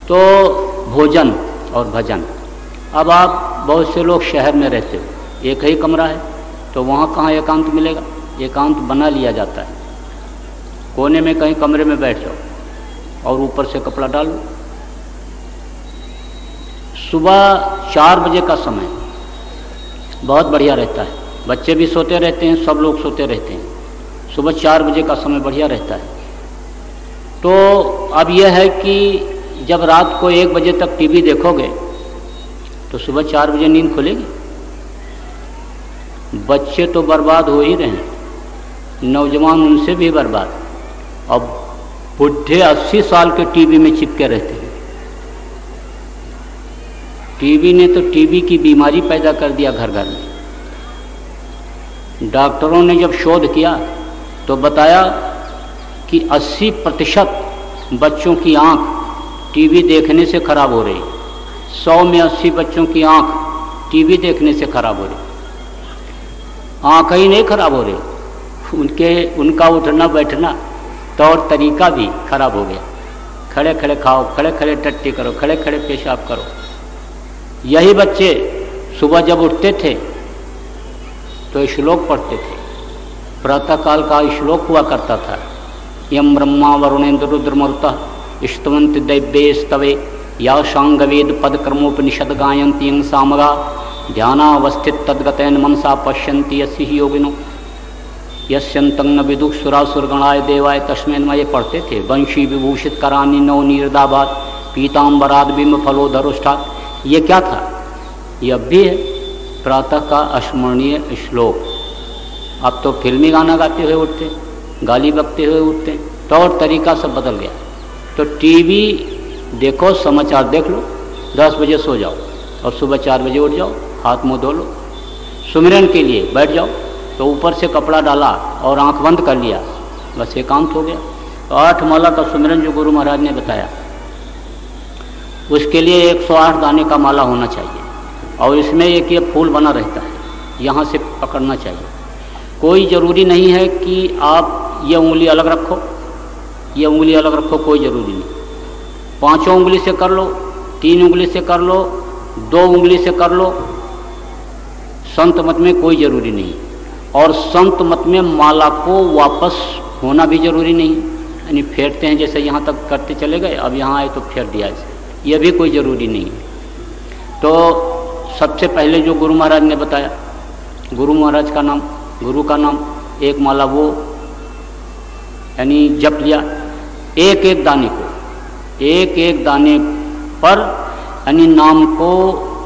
तो भोजन और भजन। अब आप बहुत से लोग शहर में रहते हो, एक ही कमरा है, तो वहाँ कहाँ एकांत मिलेगा? एकांत बना लिया जाता है, कोने में कहीं कमरे में बैठ जाओ और ऊपर से कपड़ा डाल लो। सुबह 4 बजे का समय बहुत बढ़िया रहता है, बच्चे भी सोते रहते हैं, सब लोग सोते रहते हैं। सुबह 4 बजे का समय बढ़िया रहता है। तो अब यह है कि जब रात को 1 बजे तक टीवी देखोगे तो सुबह 4 बजे नींद खुलेगी? बच्चे तो बर्बाद हो ही रहे हैं, नौजवान उनसे भी बर्बाद। अब बुढ़े 80 साल के टीवी में चिपके रहते हैं। टीवी ने तो टीवी की बीमारी पैदा कर दिया घर घर में। डॉक्टरों ने जब शोध किया तो बताया कि 80% बच्चों की आंख टीवी देखने से खराब हो रही। 100 में 80 बच्चों की आंख टीवी देखने से खराब हो रही। आंख ही नहीं खराब हो रही, उनका उठना बैठना तौर तरीका भी खराब हो गया। खड़े खड़े खाओ, खड़े खड़े टट्टी करो, खड़े खड़े पेशाब करो। यही बच्चे सुबह जब उठते थे तो श्लोक पढ़ते थे। प्रातःकाल का श्लोक हुआ करता था, यम ब्रह्मा वरुणेन्द्र रुद्रमरुतः स्तवन्ति दैव्ये स्तवे या शांगवेद पदक्रमोपनिषद गायन्ति यं सामगा ध्यानावस्थित तद्गतेन मनसा पश्यन्ति यस्य हि योगिनो यस्यन्तं न विदुः सुरासुरगणाय देवाय तस्मै नमः। ये पढ़ते थे। वंशी विभूषित करानी नव नीरदाबाद पीताम्बराद बिंब फलोधरुष्ठात्। ये क्या था? ये अब भी है, प्रातः का स्मरणीय श्लोक। अब तो फिल्मी गाना गाते हुए उठते, गाली बकते हुए उठते, तौर तरीका सब बदल गया। तो टीवी देखो, समाचार देख लो, 10 बजे सो जाओ और सुबह 4 बजे उठ जाओ, हाथ मुँह धो लो, सुमिरन के लिए बैठ जाओ, तो ऊपर से कपड़ा डाला और आंख बंद कर लिया, बस एकांत हो गया। तो 8 माला का सुमिरन जो गुरु महाराज ने बताया, उसके लिए 108 दाने का माला होना चाहिए और इसमें एक ये फूल बना रहता है, यहाँ से पकड़ना चाहिए। कोई ज़रूरी नहीं है कि आप ये उंगली अलग रखो, ये उंगली अलग रखो, कोई ज़रूरी नहीं। 5 उंगली से कर लो, 3 उंगली से कर लो, 2 उंगली से कर लो, संत मत में कोई ज़रूरी नहीं। और संत मत में माला को वापस होना भी ज़रूरी नहीं, यानी फेरते हैं, जैसे यहाँ तक करते चले गए, अब यहाँ आए तो फेर दिया इसे, यह भी कोई ज़रूरी नहीं है। तो सबसे पहले जो गुरु महाराज ने बताया, गुरु महाराज का नाम, गुरु का नाम, एक माला वो यानी जप लिया, एक एक दाने को, एक एक दाने पर यानी नाम को,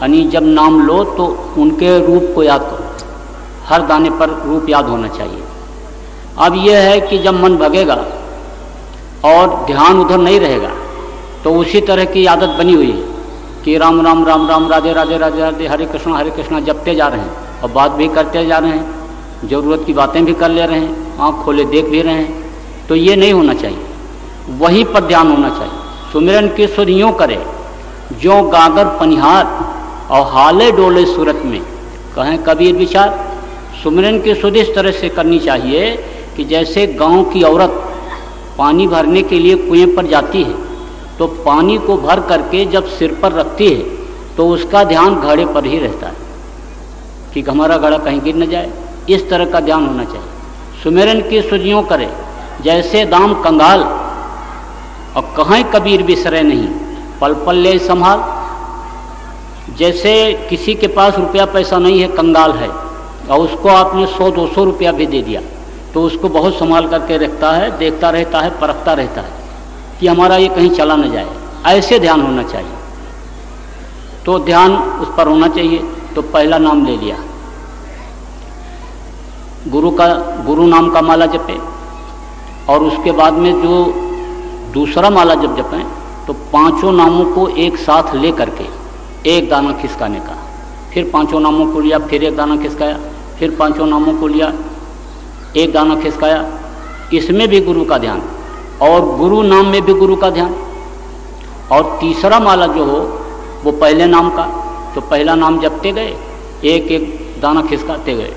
यानी जब नाम लो तो उनके रूप को याद करो, हर दाने पर रूप याद होना चाहिए। अब यह है कि जब मन भगेगा और ध्यान उधर नहीं रहेगा तो उसी तरह की आदत बनी हुई है कि राम राम राम राम, राधे राधे राधे राधे, हरे कृष्णा जपते जा रहे हैं और बात भी करते जा रहे हैं, ज़रूरत की बातें भी कर ले रहे हैं, आँख खोले देख भी रहे हैं। तो ये नहीं होना चाहिए, वहीं पर ध्यान होना चाहिए। सुमिरन की सुध यूँ करे जो गागर पनिहार और हाले डोले सूरत में, कहें कबीर विचार। सुमिरन की सुध इस तरह से करनी चाहिए कि जैसे गांव की औरत पानी भरने के लिए कुएं पर जाती है तो पानी को भर करके जब सिर पर रखती है तो उसका ध्यान घड़े पर ही रहता है कि हमारा घड़ा कहीं गिर न जाए। इस तरह का ध्यान होना चाहिए। सुमिरन की सुध यूँ करे जैसे दाम कंगाल और कहीं कबीर बिसरे नहीं, पल पल ले संभाल। जैसे किसी के पास रुपया पैसा नहीं है, कंगाल है, और उसको आपने 100-200 रुपया भी दे दिया तो उसको बहुत संभाल करके रखता है, देखता रहता है, परखता रहता है कि हमारा ये कहीं चला न जाए। ऐसे ध्यान होना चाहिए। तो ध्यान उस पर होना चाहिए। तो पहला नाम ले लिया, गुरु नाम का माला जपे, और उसके बाद में जो दूसरा माला जब जपें तो 5 नामों को एक साथ ले करके एक दाना खिसकाने का, फिर 5 नामों को लिया, फिर एक दाना खिसकाया, फिर 5 नामों को लिया, एक दाना खिसकाया। इसमें भी गुरु का ध्यान और गुरु नाम में भी गुरु का ध्यान। और तीसरा माला जो हो वो पहले नाम का, तो पहला नाम जपते गए, एक एक दाना खिसकाते गए,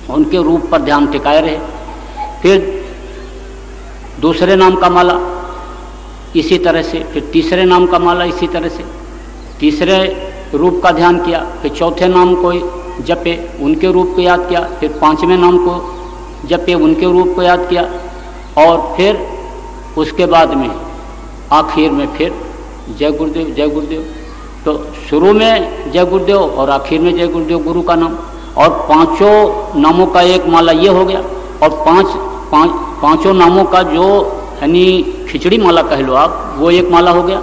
उनके रूप पर ध्यान टिकाए रहे। फिर दूसरे नाम का माला, इसी तरह से फिर तीसरे नाम का माला इसी तरह से, तीसरे रूप का ध्यान किया, फिर चौथे नाम को जपे, उनके रूप को याद किया, फिर पांचवें नाम को जपे, उनके रूप को याद किया, और फिर उसके बाद में आखिर में फिर जय गुरुदेव जय गुरुदेव। तो शुरू में जय गुरुदेव और आखिर में जय गुरुदेव गुरु का नाम, और पांचों नामों का एक माला ये हो गया, और पांचों नामों का जो यानी खिचड़ी माला कह लो आप, वो एक माला हो गया,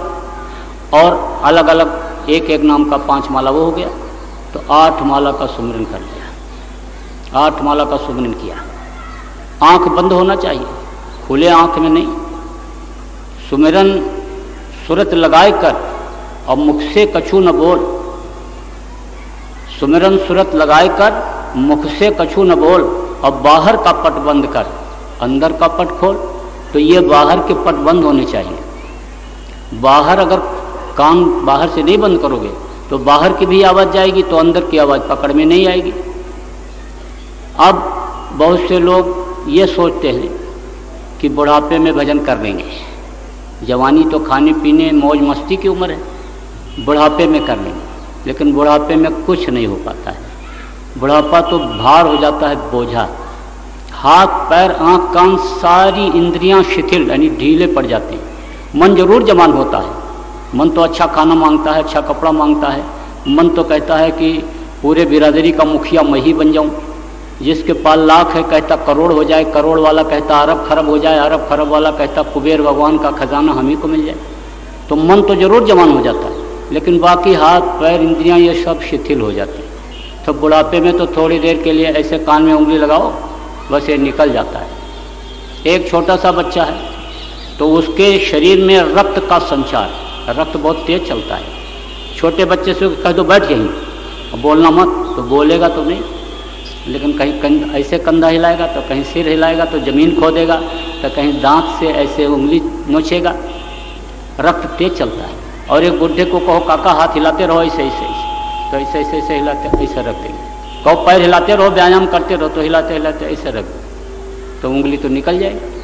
और अलग अलग एक एक नाम का 5 माला वो हो गया। तो 8 माला का सुमिरन कर लिया, 8 माला का सुमिरन किया। आंख बंद होना चाहिए, खुले आंख में नहीं। सुमिरन सूरत लगाए कर और मुख से कछु न बोल, सुमिरन सूरत लगाए कर मुख से कछु न बोल, और बाहर का पट बंद कर अंदर का पट खोल। तो ये बाहर के पट बंद होने चाहिए। बाहर अगर कान बाहर से नहीं बंद करोगे तो बाहर की भी आवाज़ जाएगी, तो अंदर की आवाज़ पकड़ में नहीं आएगी। अब बहुत से लोग ये सोचते हैं कि बुढ़ापे में भजन कर लेंगे, जवानी तो खाने पीने मौज मस्ती की उम्र है, बुढ़ापे में कर लेंगे, लेकिन बुढ़ापे में कुछ नहीं हो पाता है। बुढ़ापा तो भार हो जाता है, बोझा। हाथ पैर आंख कान सारी इंद्रियां शिथिल यानी ढीले पड़ जाते हैं। मन जरूर जवान होता है, मन तो अच्छा खाना मांगता है, अच्छा कपड़ा मांगता है, मन तो कहता है कि पूरे बिरादरी का मुखिया मैं ही बन जाऊं। जिसके पास लाख है कहता करोड़ हो जाए, करोड़ वाला कहता अरब खरब हो जाए, अरब खरब वाला कहता कुबेर भगवान का खजाना हम ही को मिल जाए। तो मन तो जरूर जवान हो जाता है, लेकिन बाकी हाथ पैर इंद्रियां ये सब शिथिल हो जाती हैं। तो बुढ़ापे में तो थोड़ी देर के लिए ऐसे कान में उंगली लगाओ, बस ये निकल जाता है। एक छोटा सा बच्चा है तो उसके शरीर में रक्त का संचार, रक्त बहुत तेज चलता है। छोटे बच्चे से कह दो बैठ यहीं, बोलना मत, तो बोलेगा तो नहीं, लेकिन कहीं ऐसे कंधा हिलाएगा तो कहीं सिर हिलाएगा तो ज़मीन खोदेगा, तो कहीं दांत से ऐसे उंगली नोचेगा। रक्त तेज चलता है। और एक बुढ़े को कहो काका हाथ हिलाते रहो ऐसे ऐसे ऐसे, तो ऐसे ऐसे ऐसे हिलाते ऐसे रख देंगे। कहो पैर हिलाते रहो, व्यायाम करते रहो, तो हिलाते हिलाते ऐसे रख दो, तो उंगली तो निकल जाएगी।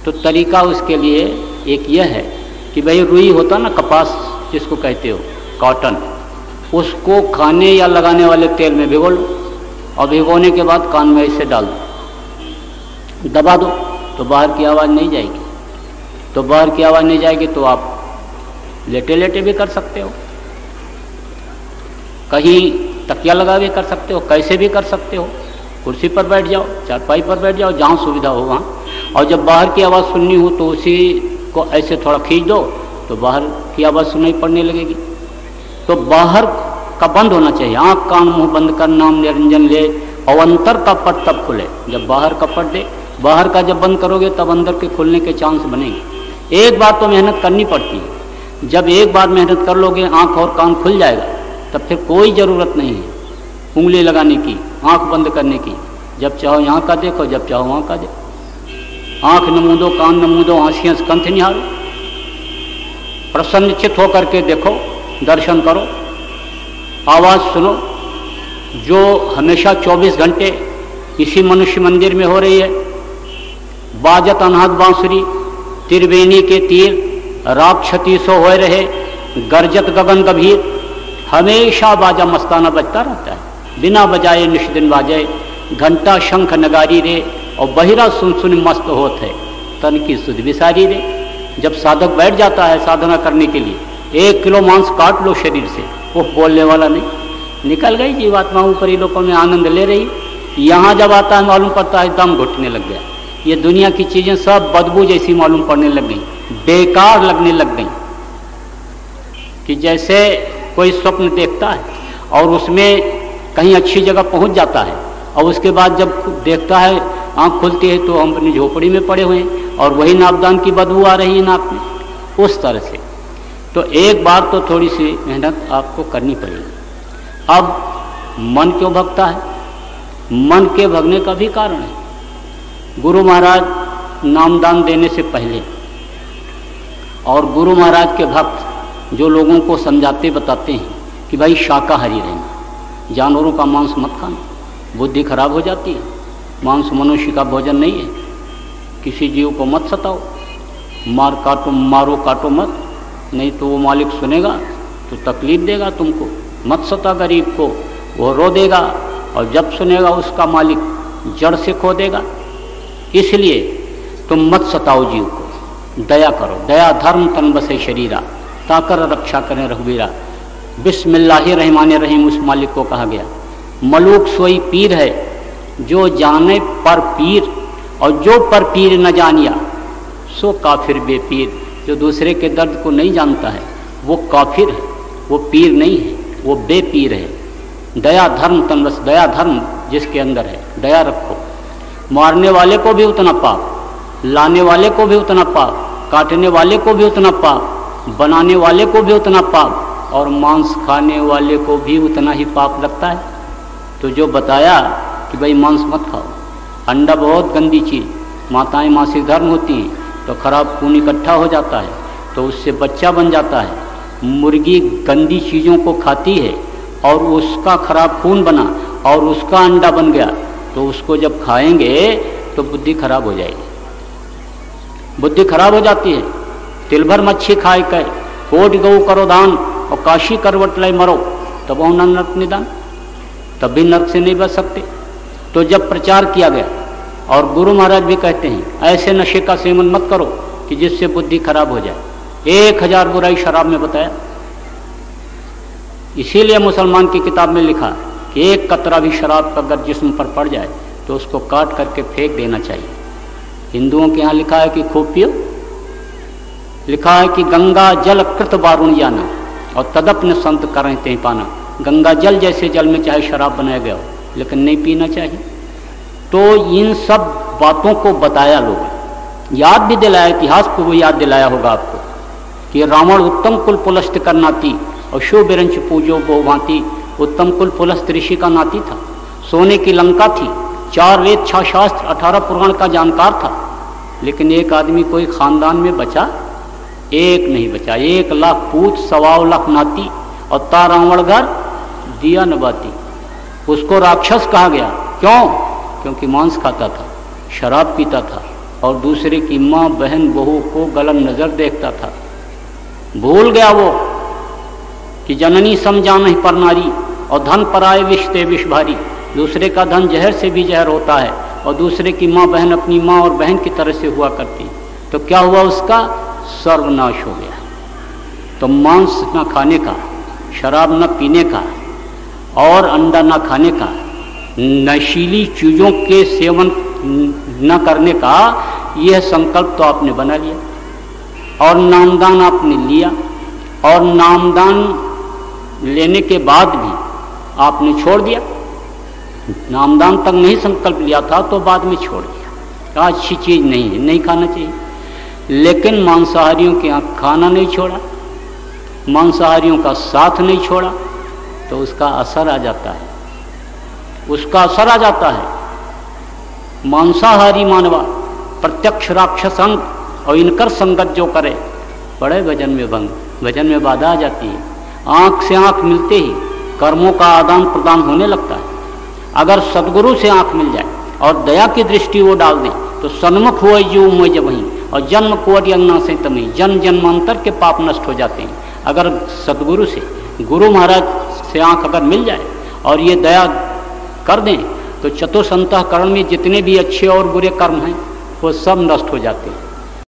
तो तरीका उसके लिए एक यह है कि भाई रुई होता ना, कपास जिसको कहते हो, कॉटन, उसको खाने या लगाने वाले तेल में भिगो लो, और भिगोने के बाद कान में ऐसे डाल दो, दबा दो, तो बाहर की आवाज़ नहीं जाएगी। तो बाहर की आवाज़ नहीं जाएगी तो आप लेटे लेटे भी कर सकते हो, कहीं तकिया लगा भी कर सकते हो, कैसे भी कर सकते हो। कुर्सी पर बैठ जाओ, चारपाई पर बैठ जाओ, जहाँ सुविधा हो वहाँ। और जब बाहर की आवाज़ सुननी हो तो उसी को ऐसे थोड़ा खींच दो, तो बाहर की आवाज़ सुनाई पड़ने लगेगी। तो बाहर का बंद होना चाहिए, आँख कान मुंह बंद कर नाम निरंजन ले, और अंतर का पट तब खुले जब बाहर का पट दे। बाहर का जब बंद करोगे तब अंदर के खुलने के चांस बनेंगे। एक बार तो मेहनत करनी पड़ती है, जब एक बार मेहनत कर लोगे आँख और कान खुल जाएगा, तब फिर कोई ज़रूरत नहीं है उंगली लगाने की, आँख बंद करने की। जब चाहो यहाँ का देखो, जब चाहो वहाँ का देखो। आँख न मूंदो, कान न मूंदो, आँसियाँ कंठ निहारो, प्रसन्नचित होकर के देखो, दर्शन करो, आवाज़ सुनो, जो हमेशा 24 घंटे इसी मनुष्य मंदिर में हो रही है। बाजत अनहद बांसुरी, त्रिवेणी के तीर, राग क्षति सो हो रहे, गरजत गगन गंभीर, हमेशा बाजा मस्ताना बजता रहता है, बिना बजाए निश दिन बाजे, घंटा शंख नगारी रे, और बहिरा सुन सुन मस्त होत है, तन की सुध विसारी रे। जब साधक बैठ जाता है साधना करने के लिए, 1 किलो मांस काट लो शरीर से, वो बोलने वाला नहीं, निकल गई जीवात्मा ऊपरी लोकों में आनंद ले रही। यहाँ जब आता है मालूम पड़ता है दम घुटने लग गया, ये दुनिया की चीज़ें सब बदबू जैसी मालूम पड़ने लग गई, बेकार लगने लग गई। कि जैसे कोई स्वप्न देखता है और उसमें कहीं अच्छी जगह पहुंच जाता है, और उसके बाद जब देखता है आँख खुलती है तो हम अपनी झोपड़ी में पड़े हुए हैं और वही नापदान की बदबू आ रही है नाक में, उस तरह से। तो एक बार तो थोड़ी सी मेहनत आपको करनी पड़ेगी। अब मन क्यों भगता है? मन के भगने का भी कारण है। गुरु महाराज नामदान देने से पहले और गुरु महाराज के भक्त जो लोगों को समझाते बताते हैं कि भाई शाकाहारी रहना, जानवरों का मांस मत खाना, बुद्धि खराब हो जाती है, मांस मनुष्य का भोजन नहीं है, किसी जीव को मत सताओ, मार काटो, मारो काटो मत, नहीं तो वो मालिक सुनेगा तो तकलीफ देगा तुमको। मत सता गरीब को, वो रो देगा, और जब सुनेगा उसका मालिक जड़ से खो देगा। इसलिए तुम मत सताओ जीव को, दया करो। दया धर्म तन बसे शरीरा, ताकर रक्षा करें रघुवीरा। बिस्मिल्लाहिर्रहमानिर्रहीम उस मालिक को कहा गया। मलूक सोई पीर है जो जाने पर पीर, और जो पर पीर न जानिया सो काफिर बेपीर। जो दूसरे के दर्द को नहीं जानता है वो काफिर है, वो पीर नहीं है, वो बेपीर है। दया धर्म तन बस, दया धर्म जिसके अंदर है, दया रखो। मारने वाले को भी उतना पाप, लाने वाले को भी उतना पाप, काटने वाले को भी उतना पाप, बनाने वाले को भी उतना पाप, और मांस खाने वाले को भी उतना ही पाप लगता है। तो जो बताया कि भाई मांस मत खाओ, अंडा बहुत गंदी चीज़, माताएं मासिक धर्म होती हैं तो खराब खून इकट्ठा हो जाता है तो उससे बच्चा बन जाता है। मुर्गी गंदी चीज़ों को खाती है और उसका खराब खून बना और उसका अंडा बन गया, तो उसको जब खाएंगे तो बुद्धि खराब हो जाएगी, बुद्धि खराब हो जाती है। तिल भर मच्छी खाए कह, कोटि गौ करो दान, और काशी करवट लय मरो, तब वो नरक निदान, तब भी नरक से नहीं बच सकते। तो जब प्रचार किया गया, और गुरु महाराज भी कहते हैं ऐसे नशे का सेवन मत करो कि जिससे बुद्धि खराब हो जाए। 1000 बुराई शराब में बताया। इसीलिए मुसलमान की किताब में लिखा कि एक कतरा भी शराब का अगर जिस्म पर पड़ जाए तो उसको काट करके फेंक देना चाहिए। हिंदुओं के यहाँ लिखा है कि खूब पियो, लिखा है कि गंगा जल कृत वारुण जाना, और तदपने संत करें ते पाना। गंगा जल जैसे जल में चाहे शराब बनाया गया हो, लेकिन नहीं पीना चाहिए। तो इन सब बातों को बताया लोगों, याद भी दिलाया, इतिहास को भी याद दिलाया होगा आपको कि रावण उत्तम कुल पुलस्त कर नाती, और शो बिरंच पूजो वो भांति। उत्तम कुल पुलस्त ऋषि का नाती था, सोने की लंका थी, 4 वेद 6 शास्त्र 18 पुराण का जानकार था, लेकिन एक आदमी कोई खानदान में बचा, एक नहीं बचा। 1 लाख पूत 1.25 लाख नाती, और ता रावण घर दिया न बाती। उसको राक्षस कहा गया, क्यों? क्योंकि मांस खाता था, शराब पीता था, और दूसरे की माँ बहन बहू को गलत नजर देखता था। भूल गया वो कि जननी समझा नहीं पर नारी, और धन पराए विष ते विष भारी। दूसरे का धन जहर से भी जहर होता है, और दूसरे की माँ बहन अपनी माँ और बहन की तरह से हुआ करती। तो क्या हुआ? उसका सर्वनाश हो गया। तो मांस न खाने का, शराब न पीने का, और अंडा न खाने का, नशीली चीज़ों के सेवन न करने का, यह संकल्प तो आपने बना लिया, और नामदान आपने लिया, और नामदान लेने के बाद भी आपने छोड़ दिया। नामदान तक नहीं संकल्प लिया था तो बाद में छोड़ दिया, अच्छी चीज़ नहीं है, नहीं खाना चाहिए। लेकिन मांसाहारियों के यहाँ खाना नहीं छोड़ा, मांसाहारियों का साथ नहीं छोड़ा, तो उसका असर आ जाता है, उसका असर आ जाता है। मांसाहारी मानवा प्रत्यक्ष राक्षस अंग, और इनकर संगत जो करे बड़े भजन में भंग, भजन में बाधा आ जाती है। आंख से आंख मिलते ही कर्मों का आदान प्रदान होने लगता है। अगर सदगुरु से आंख मिल जाए और दया की दृष्टि वो डाल दें तो सन्मुख हुआ जीव मैं जब वहीं, और जन्म कुंवर अंगना से तमही, जन्म जन्मांतर के पाप नष्ट हो जाते हैं। अगर सदगुरु से, गुरु महाराज से आंख अगर मिल जाए और ये दया कर दें तो चतुर्थ अंतःकरण में जितने भी अच्छे और बुरे कर्म हैं वो सब नष्ट हो जाते हैं।